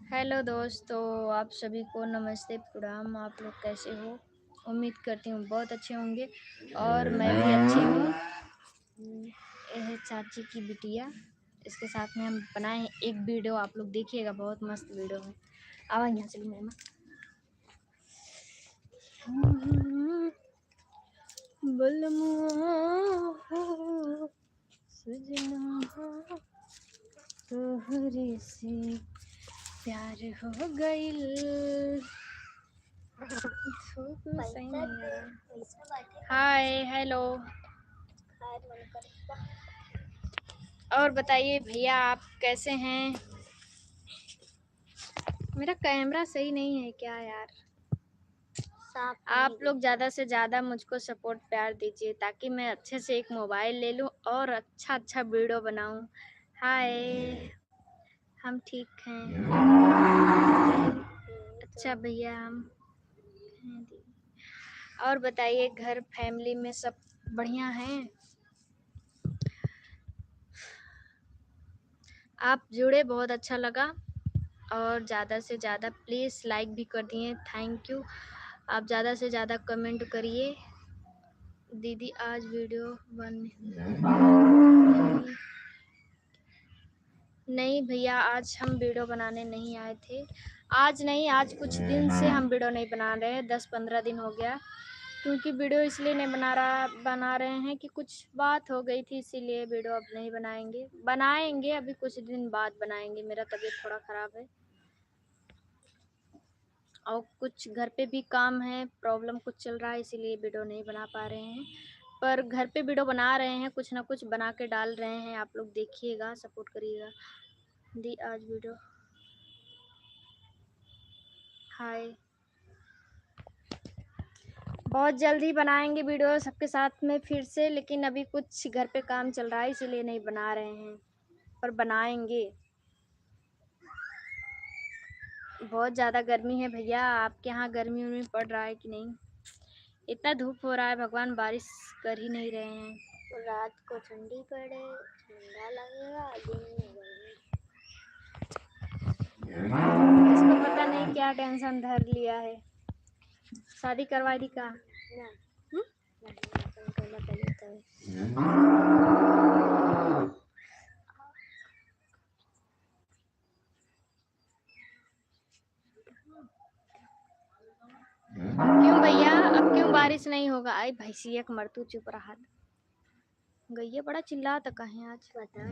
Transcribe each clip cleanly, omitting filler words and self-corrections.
Hello दोस्तों, आप सभी को नमस्ते प्रणाम। आप लोग कैसे हो? उम्मीद करती हूँ बहुत अच्छे होंगे और मैं भी अच्छी हूँ। ये है चाची की बिटिया, इसके साथ में हम बनाए हैं एक वीडियो। आप लोग देखिएगा, बहुत मस्त वीडियो है। आवा यहाँ चली मेमा। तोहरे से प्यार हो गइल। सही नहीं है। Hi hello. और बताइए भैया, आप कैसे हैं? मेरा कैमरा सही नहीं है क्या यार? आप लोग ज़्यादा से ज़्यादा मुझको सपोर्ट प्यार दीजिए ताकि मैं अच्छे से एक मोबाइल ले लूँ और अच्छा वीडियो बनाऊँ। हाय, हम ठीक हैं। अच्छा भैया, हम और बताइए, घर फैमिली में सब बढ़िया हैं? आप जुड़े, बहुत अच्छा लगा। और ज़्यादा से ज़्यादा प्लीज़ लाइक भी कर दिए, थैंक यू। आप ज़्यादा से ज़्यादा कमेंट करिए। दीदी आज वीडियो बन नहीं भैया, आज हम वीडियो बनाने नहीं आए थे। आज नहीं, आज कुछ दिन से हम वीडियो नहीं बना रहे हैं, 10-15 दिन हो गया। क्योंकि वीडियो इसलिए नहीं बना रहे हैं कि कुछ बात हो गई थी, इसीलिए वीडियो अब नहीं बनाएंगे अभी कुछ दिन बाद बनाएंगे। मेरा तबीयत थोड़ा ख़राब है और कुछ घर पे भी काम है, प्रॉब्लम कुछ चल रहा है, इसीलिए वीडियो नहीं बना पा रहे हैं। पर घर पे वीडियो बना रहे हैं, कुछ ना कुछ बना के डाल रहे हैं। आप लोग देखिएगा, सपोर्ट करिएगा। दी आज वीडियो हाय, बहुत जल्दी बनाएंगे वीडियो सबके साथ में फिर से, लेकिन अभी कुछ घर पे काम चल रहा है इसीलिए नहीं बना रहे हैं, पर बनाएंगे। बहुत ज़्यादा गर्मी है भैया, आपके यहाँ गर्मी उर्मी पड़ रहा है कि नहीं? इतना धूप हो रहा है, भगवान बारिश कर ही नहीं रहे हैं। तो रात को ठंडी पड़े, ठंडा लगेगा, दिन में गर्मी। इसको पता नहीं क्या टेंशन धर लिया है। शादी करवा दी का? क्यों भैया, अब क्यों बारिश नहीं होगा? आई भैंसिया के मरतू, चुप रहा। गैया बड़ा चिल्लाता कहीं आज। पता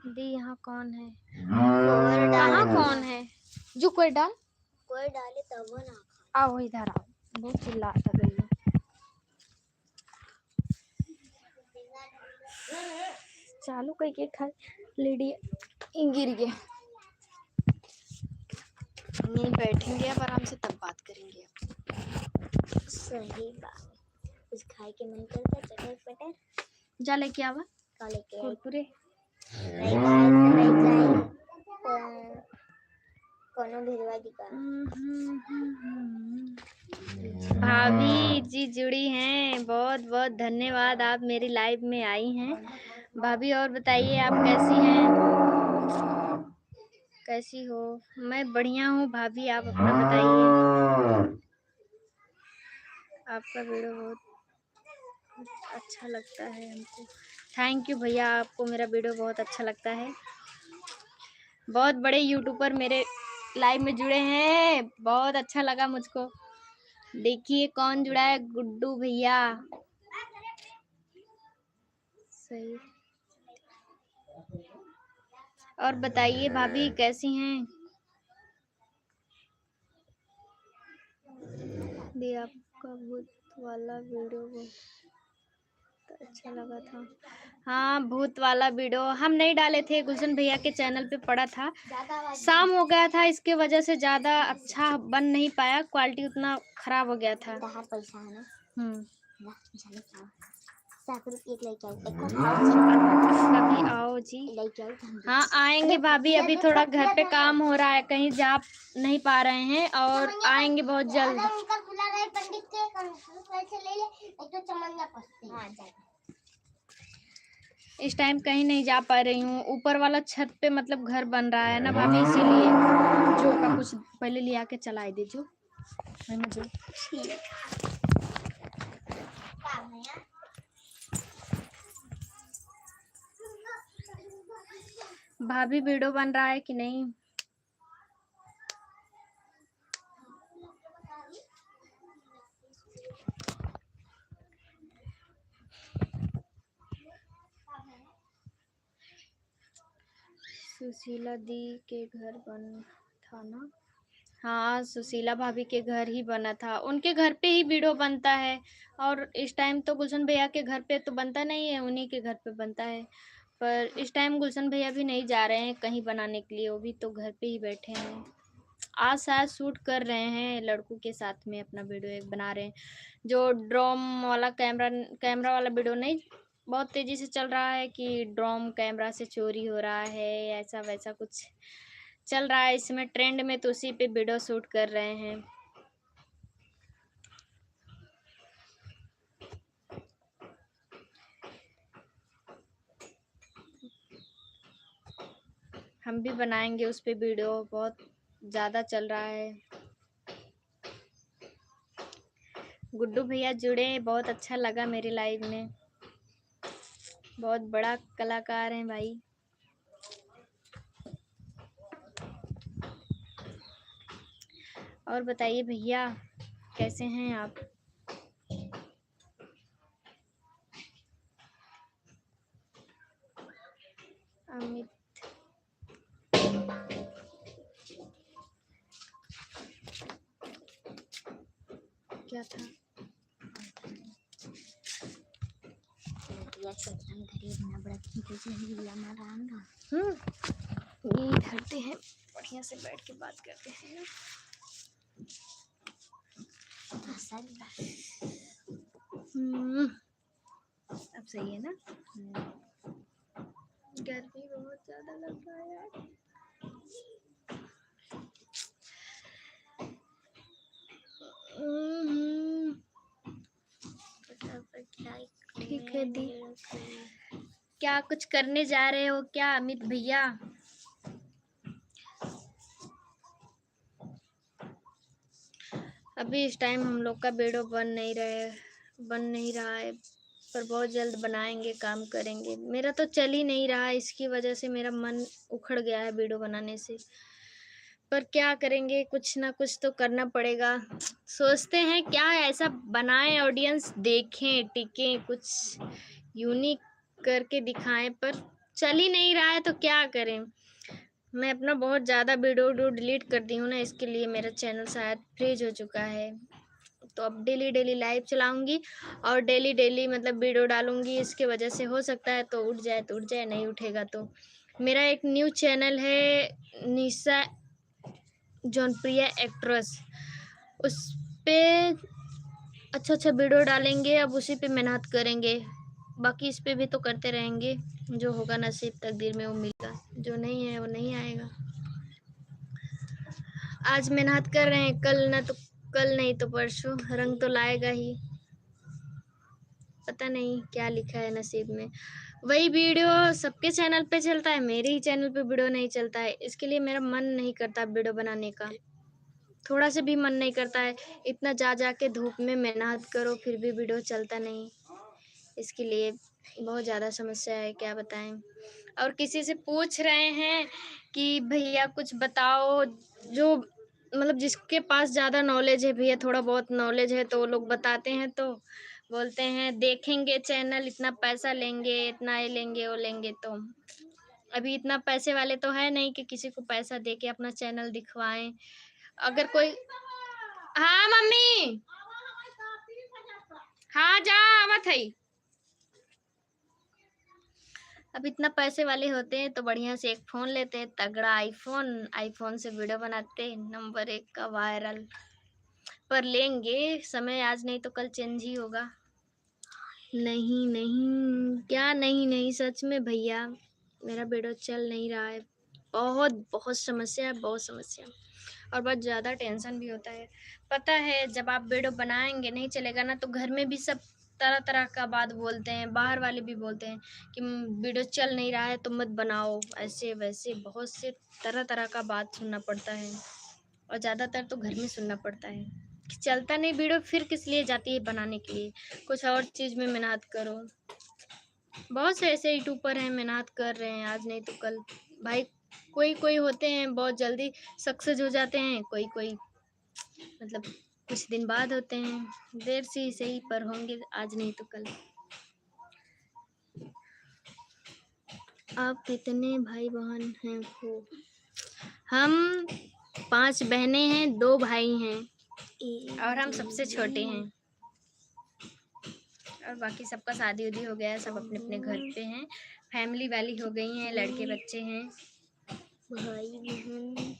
दी यहाँ कौन है? कहाँ कौन है? जो कोई डाले तब ना। आओ इधर आओ, बहुत चिल्लाता गैया। चालू करके खा लेडी गिर गया। नहीं बैठेंगे अब आराम से, तब बात करेंगे। सही बात। कुछ खाए के मन करता, चटर पटर जा लेके आवा। का लेके कुरकुरे कोनो भिजवा दी का। भाभी जी जुड़ी हैं, बहुत बहुत धन्यवाद, आप मेरी लाइव में आई हैं भाभी। और बताइए, आप कैसी हैं? कैसी हो? मैं बढ़िया हूँ भाभी, आप अपना बताइए। आपका वीडियो बहुत अच्छा लगता है हमको। थैंक यू भैया, आपको मेरा वीडियो बहुत अच्छा लगता है। बहुत बड़े यूट्यूबर मेरे लाइव में जुड़े हैं, बहुत अच्छा लगा मुझको। देखिए कौन जुड़ा है, गुड्डू भैया। सही। और बताइए भाभी कैसी हैं? दी आपका भूत वाला वीडियो बहुत अच्छा लगा था। हाँ, भूत वाला वीडियो हम नहीं डाले थे, गुलशन भैया के चैनल पे पड़ा था। शाम हो गया था, इसके वजह से ज़्यादा अच्छा बन नहीं पाया, क्वालिटी उतना खराब हो गया था। पैसा है ना। कभी आओ जी। हाँ आएंगे भाभी, अभी थोड़ा घर पे काम हो रहा है, कहीं जा नहीं पा रहे हैं, और आएंगे बहुत जल्द। इस टाइम कहीं नहीं जा पा रही हूँ। ऊपर वाला छत पे मतलब घर बन रहा है ना भाभी, इसीलिए जो का कुछ पहले ले आके चलाए दे जो मुझे। भाभी वीडियो बन रहा है कि नहीं? सुशीला दी के घर बन था ना? हाँ, सुशीला भाभी के घर ही बना था। उनके घर पे ही वीडियो बनता है। और इस टाइम तो गुलशन भैया के घर पे तो बनता नहीं है, उन्हीं के घर पे बनता है। पर इस टाइम गुलशन भैया भी नहीं जा रहे हैं कहीं बनाने के लिए, वो भी तो घर पे ही बैठे हैं। आज शायद शूट कर रहे हैं लड़कों के साथ में, अपना वीडियो एक बना रहे हैं। जो ड्रोन वाला कैमरा वाला वीडियो नहीं बहुत तेजी से चल रहा है कि ड्रोन कैमरा से चोरी हो रहा है, ऐसा वैसा कुछ चल रहा है इसमें ट्रेंड में, तो उसी पे वीडियो शूट कर रहे हैं। हम भी बनाएंगे उस पे वीडियो, बहुत ज़्यादा चल रहा है। गुड्डू भैया जुड़े, बहुत अच्छा लगा मेरे लाइव में। बहुत बड़ा कलाकार हैं भाई। और बताइए भैया, कैसे हैं आप? अमित क्या था? ये धरते हैं, बढ़िया से बैठ के बात करते हैं। अब सही है ना? गर्मी बहुत ज्यादा लग रहा है यार। ठीक है दी। क्या कुछ करने जा रहे हो क्या अमित भैया? अभी इस टाइम हम लोग का वीडियो बन नहीं रहा है, पर बहुत जल्द बनाएंगे, काम करेंगे। मेरा तो चल ही नहीं रहा है, इसकी वजह से मेरा मन उखड़ गया है वीडियो बनाने से। पर क्या करेंगे, कुछ ना कुछ तो करना पड़ेगा। सोचते हैं क्या ऐसा बनाएं, ऑडियंस देखें, टिकें, कुछ यूनिक करके दिखाएं, पर चल ही नहीं रहा है तो क्या करें। मैं अपना बहुत ज़्यादा वीडियो डिलीट कर दी हूँ ना, इसके लिए मेरा चैनल शायद फ्रीज हो चुका है। तो अब डेली लाइव चलाऊंगी और डेली मतलब वीडियो डालूंगी। इसके वजह से हो सकता है तो उठ जाए, नहीं उठेगा तो। मेरा एक न्यू चैनल है निशा जौनप्रिया एक्ट्रेस, उस पे अच्छा वीडियो डालेंगे। अब उसी पे मेहनत करेंगे, बाकी इस पे भी तो करते रहेंगे। जो होगा नसीब तकदीर में वो मिलेगा, जो नहीं है वो नहीं आएगा। आज मेहनत कर रहे हैं, कल नहीं तो परसों रंग तो लाएगा ही। पता नहीं क्या लिखा है नसीब में। वही वीडियो सबके चैनल पे चलता है, मेरे ही चैनल पे वीडियो नहीं चलता है। इसके लिए मेरा मन नहीं करता वीडियो बनाने का, थोड़ा से भी मन नहीं करता है। इतना जा के धूप में मेहनत करो फिर भी वीडियो चलता नहीं, इसके लिए बहुत ज़्यादा समस्या है, क्या बताएं। और किसी से पूछ रहे हैं कि भैया कुछ बताओ, जो मतलब जिसके पास ज़्यादा नॉलेज है, भैया थोड़ा बहुत नॉलेज है तो वो लोग बताते हैं, तो बोलते हैं देखेंगे चैनल, इतना पैसा लेंगे, इतना ये लेंगे वो लेंगे। तो अभी इतना पैसे वाले तो है नहीं कि किसी को पैसा दे के अपना चैनल दिखवाएं। अगर कोई, हाँ मम्मी, हाँ जा आवत है। अब इतना पैसे वाले होते हैं तो बढ़िया से एक फ़ोन लेते हैं, तगड़ा आईफोन से वीडियो बनाते, नंबर 1 का वायरल। पर लेंगे समय, आज नहीं तो कल चेंज ही होगा। नहीं क्या नहीं, सच में भैया मेरा वीडियो चल नहीं रहा है। बहुत समस्या है, बहुत समस्या। और बहुत ज़्यादा टेंशन भी होता है। पता है जब आप वीडियो बनाएंगे नहीं चलेगा ना, तो घर में भी सब तरह तरह का बात बोलते हैं, बाहर वाले भी बोलते हैं कि वीडियो चल नहीं रहा है तो मत बनाओ, ऐसे वैसे बहुत से तरह तरह का बात सुनना पड़ता है। और ज़्यादातर तो घर में सुनना पड़ता है कि चलता नहीं वीडियो, फिर किस लिए जाती है बनाने के लिए, कुछ और चीज़ में मेहनत करो। बहुत से ऐसे यूट्यूबर हैं मेहनत कर रहे हैं, आज नहीं तो कल। भाई कोई कोई होते हैं बहुत जल्दी सक्सेस हो जाते हैं, कोई कोई मतलब कुछ दिन बाद होते हैं, देर से ही सही पर होंगे, आज नहीं तो कल। आप कितने भाई बहन हैं हो? हम 5 बहनें हैं, 2 भाई हैं और हम सबसे छोटे हैं। और बाकी सबका शादी उदी हो गया है, सब अपने अपने घर पे हैं, फैमिली वाली हो गई हैं, लड़के बच्चे हैं, भाई बहन हैं।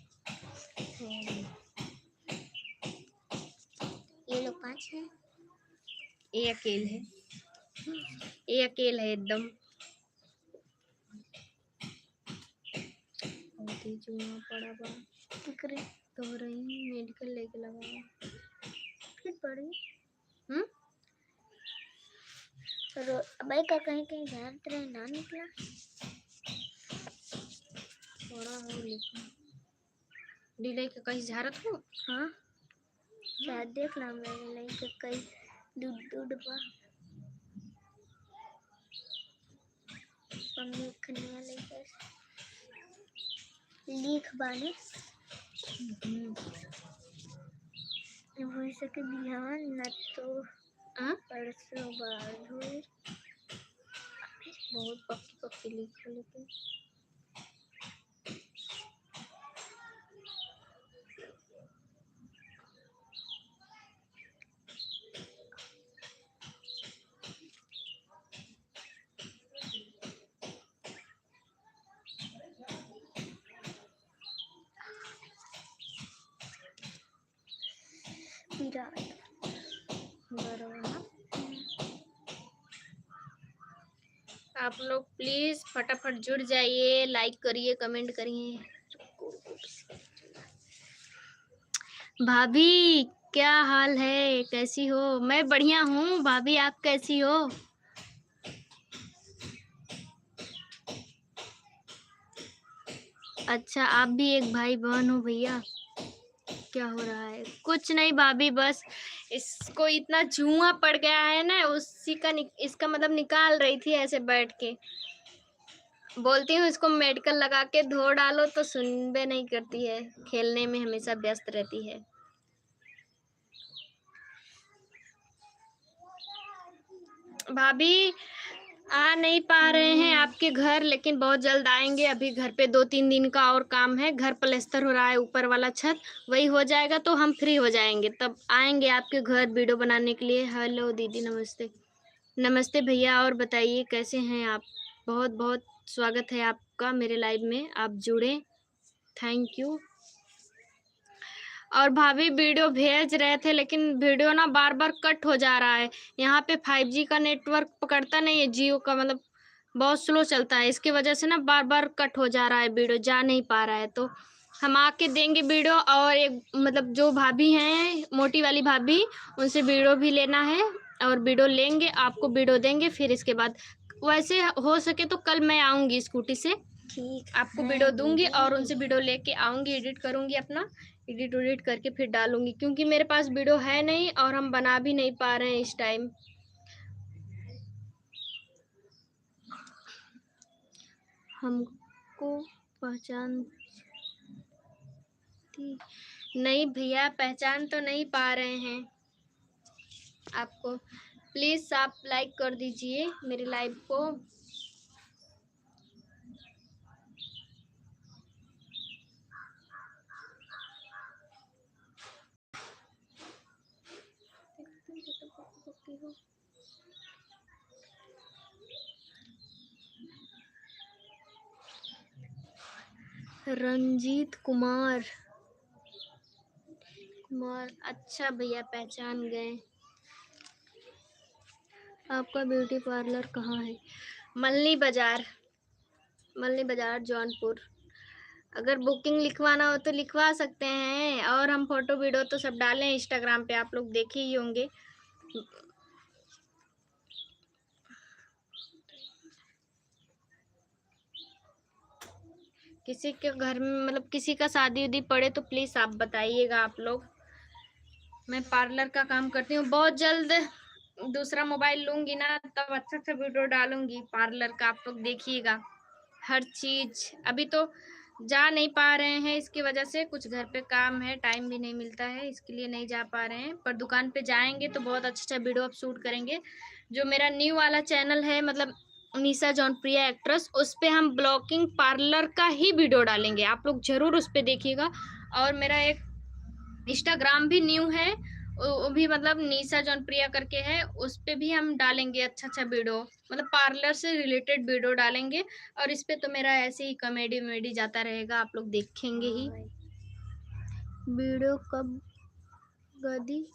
ये लोग 5 हैं, ये अकेले है, ये अकेले है एकदम। जुआ पड़ा बा तो रही मेडिकल लेके लगा फिर पड़ी। भाई का कहीं कहीं झारत रहे ना निकला थोड़ा हो, लेकिन डिले के कहीं झारत हो। हाँ शायद देख ला मैंने नहीं के कहीं दूध दूध बा मम्मी खने वाले लिख बाने हो सके बिहान न तो परसों बाद हुई। बहुत पक्की पक्की लिखो लेकिन आप लोग प्लीज फटाफट जुड़ जाइए, लाइक करिए, कमेंट करिए। भाभी क्या हाल है, कैसी हो? मैं बढ़िया हूँ भाभी, आप कैसी हो? अच्छा आप भी एक भाई बहन हो भैया? क्या हो रहा है? कुछ नहीं भाभी, बस इसको इतना जुआ पड़ गया है ना, उसी का इसका मतलब निकाल रही थी ऐसे बैठ के। बोलती हूँ इसको मेडिकल लगा के धो डालो तो सुनबे नहीं करती है, खेलने में हमेशा व्यस्त रहती है। भाभी आ नहीं पा रहे हैं आपके घर, लेकिन बहुत जल्द आएंगे। अभी घर पे 2-3 दिन का और काम है, घर प्लास्टर हो रहा है, ऊपर वाला छत, वही हो जाएगा तो हम फ्री हो जाएंगे, तब आएंगे आपके घर वीडियो बनाने के लिए। हेलो दीदी, नमस्ते। नमस्ते भैया, और बताइए कैसे हैं आप? बहुत बहुत स्वागत है आपका मेरे लाइव में, आप जुड़े, थैंक यू। और भाभी वीडियो भेज रहे थे लेकिन वीडियो ना बार बार कट हो जा रहा है। यहाँ पे 5G का नेटवर्क पकड़ता नहीं है, जियो का मतलब बहुत स्लो चलता है, इसकी वजह से ना बार बार कट हो जा रहा है, वीडियो जा नहीं पा रहा है। तो हम आके देंगे वीडियो, और एक मतलब जो भाभी हैं मोटी वाली भाभी, उनसे वीडियो भी लेना है, और वीडियो लेंगे, आपको वीडियो देंगे। फिर इसके बाद वैसे हो सके तो कल मैं आऊँगी स्कूटी से, ठीक, आपको वीडियो दूंगी और उनसे वीडियो लेके आऊँगी, एडिट करूँगी अपना, एडिट उडिट करके फिर डालूंगी, क्योंकि मेरे पास वीडियो है नहीं और हम बना भी नहीं पा रहे हैं इस टाइम। हमको पहचानती नहीं भैया, पहचान तो नहीं पा रहे हैं आपको। प्लीज आप लाइक कर दीजिए मेरे लाइव को। रंजीत कुमार, अच्छा भैया पहचान गए। आपका ब्यूटी पार्लर कहाँ है? मल्ली बाजार, मल्ली बाजार जौनपुर। अगर बुकिंग लिखवाना हो तो लिखवा सकते हैं, और हम फोटो वीडियो तो सब डालें इंस्टाग्राम पे, आप लोग देखे ही होंगे। किसी के घर में मतलब किसी का शादी उदी पड़े तो प्लीज आप बताइएगा आप लोग। मैं पार्लर का काम करती हूँ, बहुत जल्द दूसरा मोबाइल लूंगी ना तब अच्छा अच्छा वीडियो डालूंगी पार्लर का, आप लोग देखिएगा हर चीज। अभी तो जा नहीं पा रहे हैं, इसकी वजह से कुछ घर पे काम है, टाइम भी नहीं मिलता है, इसके लिए नहीं जा पा रहे हैं। पर दुकान पे जाएंगे तो बहुत अच्छा अच्छा वीडियो आप शूट करेंगे। जो मेरा न्यू वाला चैनल है मतलब निशा जौनप्रिया एक्ट्रेस, उस पे हम ब्लॉगिंग पार्लर का ही वीडियो डालेंगे, आप लोग जरूर उस पे देखिएगा। और मेरा एक इंस्टाग्राम भी न्यू है, वो भी मतलब निशा जौनप्रिया करके है, उस पे भी हम डालेंगे अच्छा अच्छा वीडियो, मतलब पार्लर से रिलेटेड वीडियो डालेंगे। और इस पे तो मेरा ऐसे ही कॉमेडी वमेडी जाता रहेगा, आप लोग देखेंगे ही। वीडियो कब गदी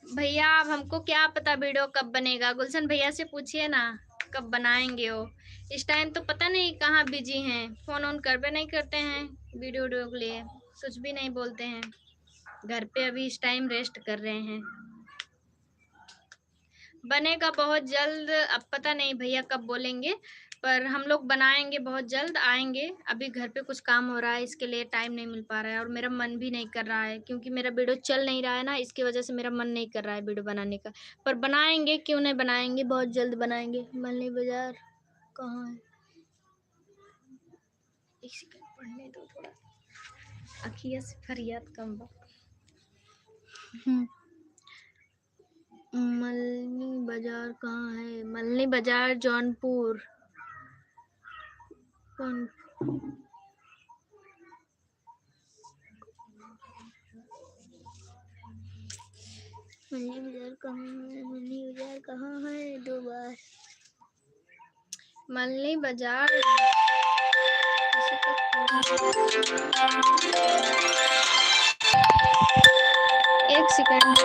भैया, अब हमको क्या पता वीडियो कब बनेगा, गुलशन भैया से पूछिए ना कब बनाएंगे वो। इस टाइम तो पता नहीं कहाँ बिजी हैं, फोन ऑन कर भी नहीं करते हैं, वीडियो वीडियो के लिए कुछ भी नहीं बोलते हैं। घर पे अभी इस टाइम रेस्ट कर रहे हैं। बनेगा बहुत जल्द, अब पता नहीं भैया कब बोलेंगे, पर हम लोग बनाएंगे बहुत जल्द, आएंगे। अभी घर पे कुछ काम हो रहा है, इसके लिए टाइम नहीं मिल पा रहा है, और मेरा मन भी नहीं कर रहा है क्योंकि मेरा वीडियो चल नहीं रहा है ना, इसकी वजह से मेरा मन नहीं कर रहा है वीडियो बनाने का। पर बनाएंगे, क्यों नहीं बनाएंगे, बहुत जल्द बनाएंगे। मल्ली बाजार कहाँ है, एक सेकंड पढ़ने दो थोड़ा, अखिया से फरियाद कम बा। मल्ली बाजार कहाँ है, मल्ली बाजार जौनपुर। कौन मल्ली बाजार कहाँ है, मल्ली बाजार कहाँ है, 2 बार मल्ली बाजार। एक सेकंड